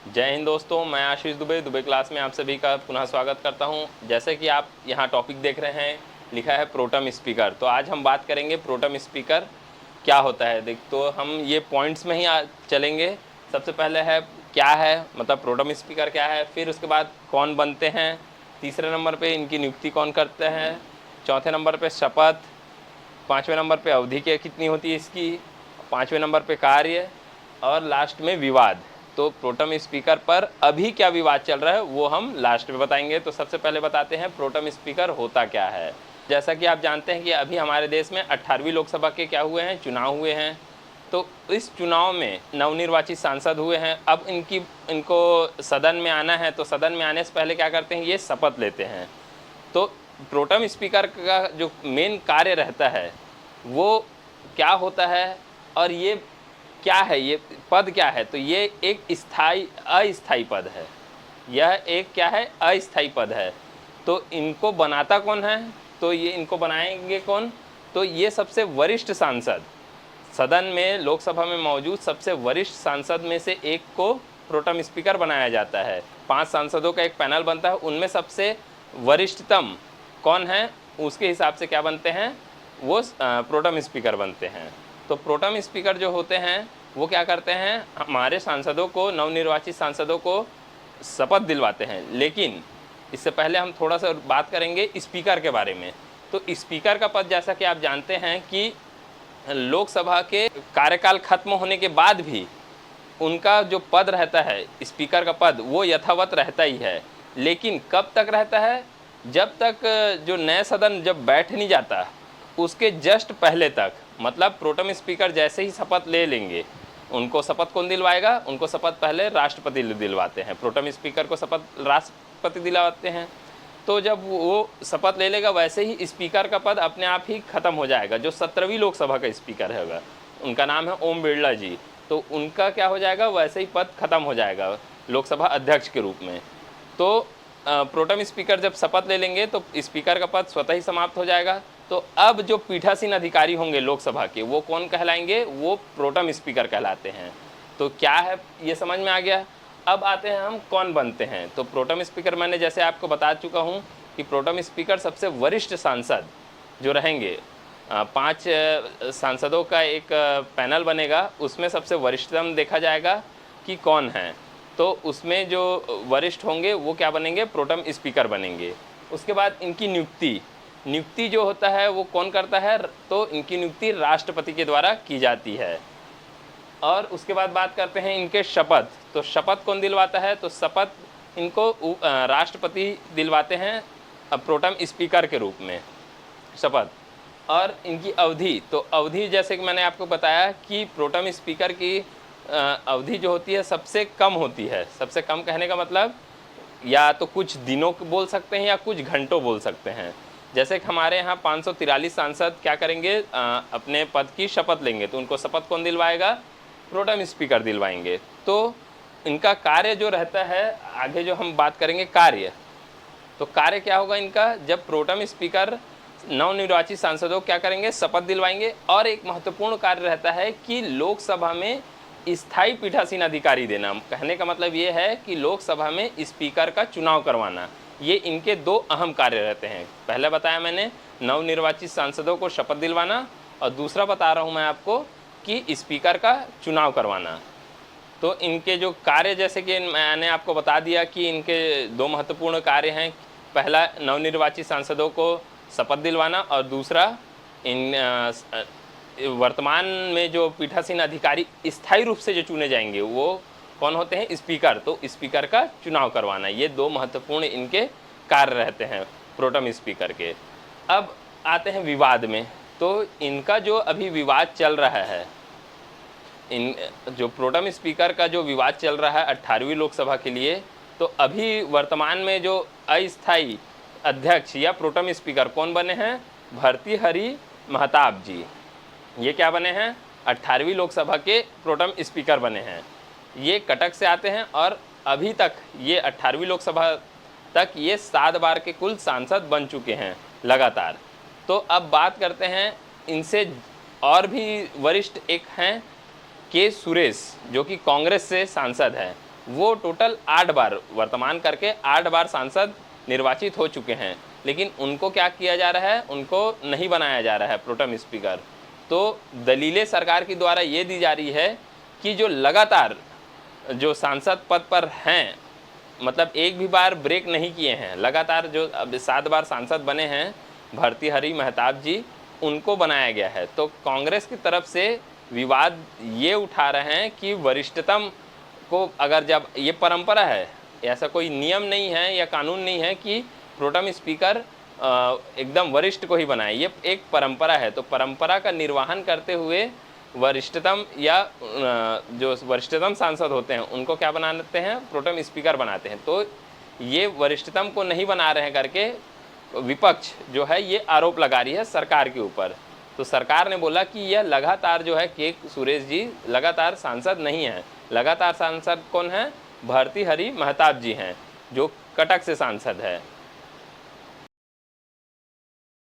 जय हिंद दोस्तों, मैं आशीष दुबे क्लास में आप सभी का पुनः स्वागत करता हूं। जैसे कि आप यहां टॉपिक देख रहे हैं, लिखा है प्रोटम स्पीकर। तो आज हम बात करेंगे प्रोटम स्पीकर क्या होता है। देख, तो हम ये पॉइंट्स में ही चलेंगे। सबसे पहले है क्या है, मतलब प्रोटम स्पीकर क्या है, फिर उसके बाद कौन बनते हैं, तीसरे नंबर पे इनकी नियुक्ति कौन करते हैं, चौथे नंबर पे शपथ, पाँचवें नंबर पे अवधि क्या कितनी होती है इसकी, पाँचवें नंबर पे कार्य, और लास्ट में विवाद। तो प्रोटम स्पीकर पर अभी क्या विवाद चल रहा है वो हम लास्ट में बताएंगे। तो सबसे पहले बताते हैं प्रोटम स्पीकर होता क्या है। जैसा कि आप जानते हैं कि अभी हमारे देश में 18वीं लोकसभा के क्या हुए हैं, चुनाव हुए हैं। तो इस चुनाव में नवनिर्वाचित सांसद हुए हैं। अब इनको सदन में आना है, तो सदन में आने से पहले क्या करते हैं, ये शपथ लेते हैं। तो प्रोटम स्पीकर का जो मेन कार्य रहता है वो क्या होता है, और ये क्या है, ये पद क्या है। तो ये एक अस्थाई पद है। यह एक क्या है, अस्थाई पद है। तो इनको बनाता कौन है, तो ये इनको बनाएंगे कौन, तो ये सबसे वरिष्ठ सांसद, सदन में लोकसभा में मौजूद सबसे वरिष्ठ सांसद में से एक को प्रोटम स्पीकर बनाया जाता है। 5 सांसदों का एक पैनल बनता है, उनमें सबसे वरिष्ठतम कौन है उसके हिसाब से क्या बनते हैं, वो प्रोटम स्पीकर बनते हैं। तो प्रोटम स्पीकर जो होते हैं वो क्या करते हैं, हमारे सांसदों को, नवनिर्वाचित सांसदों को शपथ दिलवाते हैं। लेकिन इससे पहले हम थोड़ा सा बात करेंगे स्पीकर के बारे में। तो स्पीकर का पद, जैसा कि आप जानते हैं कि लोकसभा के कार्यकाल खत्म होने के बाद भी उनका जो पद रहता है, स्पीकर का पद, वो यथावत रहता ही है। लेकिन कब तक रहता है, जब तक जो नया सदन जब बैठ नहीं जाता उसके जस्ट पहले तक। मतलब प्रोटम स्पीकर जैसे ही शपथ ले लेंगे, उनको शपथ कौन दिलवाएगा, उनको शपथ पहले राष्ट्रपति दिलवाते हैं। प्रोटम स्पीकर को शपथ राष्ट्रपति दिलवाते हैं। तो जब वो शपथ ले लेगा, वैसे ही स्पीकर का पद अपने आप ही खत्म हो जाएगा। जो 17वीं लोकसभा का स्पीकर होगा, उनका नाम है ओम बिरला जी, तो उनका क्या हो जाएगा, वैसे ही पद खत्म हो जाएगा लोकसभा अध्यक्ष के रूप में। तो प्रोटम स्पीकर जब शपथ ले लेंगे तो स्पीकर का पद स्वतः ही समाप्त हो जाएगा। तो अब जो पीठासीन अधिकारी होंगे लोकसभा के, वो कौन कहलाएंगे, वो प्रोटम स्पीकर कहलाते हैं। तो क्या है ये समझ में आ गया। अब आते हैं हम कौन बनते हैं। तो प्रोटम स्पीकर, मैंने जैसे आपको बता चुका हूँ कि प्रोटम स्पीकर सबसे वरिष्ठ सांसद जो रहेंगे, 5 सांसदों का एक पैनल बनेगा, उसमें सबसे वरिष्ठतम देखा जाएगा कि कौन है। तो उसमें जो वरिष्ठ होंगे वो क्या बनेंगे, प्रोटम स्पीकर बनेंगे। उसके बाद इनकी नियुक्ति जो होता है वो कौन करता है, तो इनकी नियुक्ति राष्ट्रपति के द्वारा की जाती है। और उसके बाद बात करते हैं इनके शपथ। तो शपथ कौन दिलवाता है, तो शपथ इनको राष्ट्रपति दिलवाते हैं प्रोटम स्पीकर के रूप में शपथ। और इनकी अवधि, तो अवधि जैसे कि मैंने आपको बताया कि प्रोटम स्पीकर की अवधि जो होती है सबसे कम होती है। सबसे कम कहने का मतलब या तो कुछ दिनों को बोल सकते हैं या कुछ घंटों बोल सकते हैं। जैसे कि हमारे यहाँ 543 सांसद क्या करेंगे, अपने पद की शपथ लेंगे, तो उनको शपथ कौन दिलवाएगा, प्रोटम स्पीकर दिलवाएंगे। तो इनका कार्य जो रहता है, आगे जो हम बात करेंगे कार्य, तो कार्य क्या होगा इनका, जब प्रोटम स्पीकर नवनिर्वाचित सांसदों क्या करेंगे, शपथ दिलवाएंगे। और एक महत्वपूर्ण कार्य रहता है कि लोकसभा में स्थायी पीठासीन अधिकारी देना। कहने का मतलब ये है कि लोकसभा में स्पीकर का चुनाव करवाना। ये इनके 2 अहम कार्य रहते हैं। पहले बताया मैंने नवनिर्वाचित सांसदों को शपथ दिलवाना, और दूसरा बता रहा हूँ मैं आपको कि स्पीकर का चुनाव करवाना। तो इनके जो कार्य, जैसे कि मैंने आपको बता दिया कि इनके 2 महत्वपूर्ण कार्य हैं। पहला नवनिर्वाचित सांसदों को शपथ दिलवाना, और दूसरा इन वर्तमान में जो पीठासीन अधिकारी स्थायी रूप से जो चुने जाएंगे वो कौन होते हैं, स्पीकर। तो स्पीकर का चुनाव करवाना, ये 2 महत्वपूर्ण इनके कार्य रहते हैं प्रोटम स्पीकर के। अब आते हैं विवाद में। तो इनका जो अभी विवाद चल रहा है, इन जो प्रोटम स्पीकर का जो विवाद चल रहा है 18वीं लोकसभा के लिए, तो अभी वर्तमान में जो अस्थाई अध्यक्ष या प्रोटम स्पीकर कौन बने हैं, भर्तृहरि महताब जी। ये क्या बने हैं, 18वीं लोकसभा के प्रोटम स्पीकर बने हैं। ये कटक से आते हैं, और अभी तक ये 18वीं लोकसभा तक ये 7 बार के कुल सांसद बन चुके हैं लगातार। तो अब बात करते हैं इनसे और भी वरिष्ठ, एक हैं के सुरेश, जो कि कांग्रेस से सांसद हैं। वो टोटल 8 बार वर्तमान करके 8 बार सांसद निर्वाचित हो चुके हैं, लेकिन उनको क्या किया जा रहा है, उनको नहीं बनाया जा रहा है प्रोटेम स्पीकर। तो दलीलें सरकार की द्वारा ये दी जा रही है कि जो लगातार जो सांसद पद पर हैं, मतलब एक भी बार ब्रेक नहीं किए हैं, लगातार जो अब 7 बार सांसद बने हैं भर्तृहरि महताब जी, उनको बनाया गया है। तो कांग्रेस की तरफ से विवाद ये उठा रहे हैं कि वरिष्ठतम को, अगर जब ये परंपरा है, ऐसा कोई नियम नहीं है या कानून नहीं है कि प्रोटेम स्पीकर एकदम वरिष्ठ को ही बनाए, ये एक परंपरा है। तो परंपरा का निर्वहन करते हुए वरिष्ठतम या जो वरिष्ठतम सांसद होते हैं उनको क्या बनाते हैं, प्रोटेम स्पीकर बनाते हैं। तो ये वरिष्ठतम को नहीं बना रहे हैं करके विपक्ष जो है ये आरोप लगा रही है सरकार के ऊपर। तो सरकार ने बोला कि यह लगातार जो है के सुरेश जी लगातार सांसद नहीं हैं। लगातार सांसद कौन है, भर्तृहरि महताब जी हैं, जो कटक से सांसद है।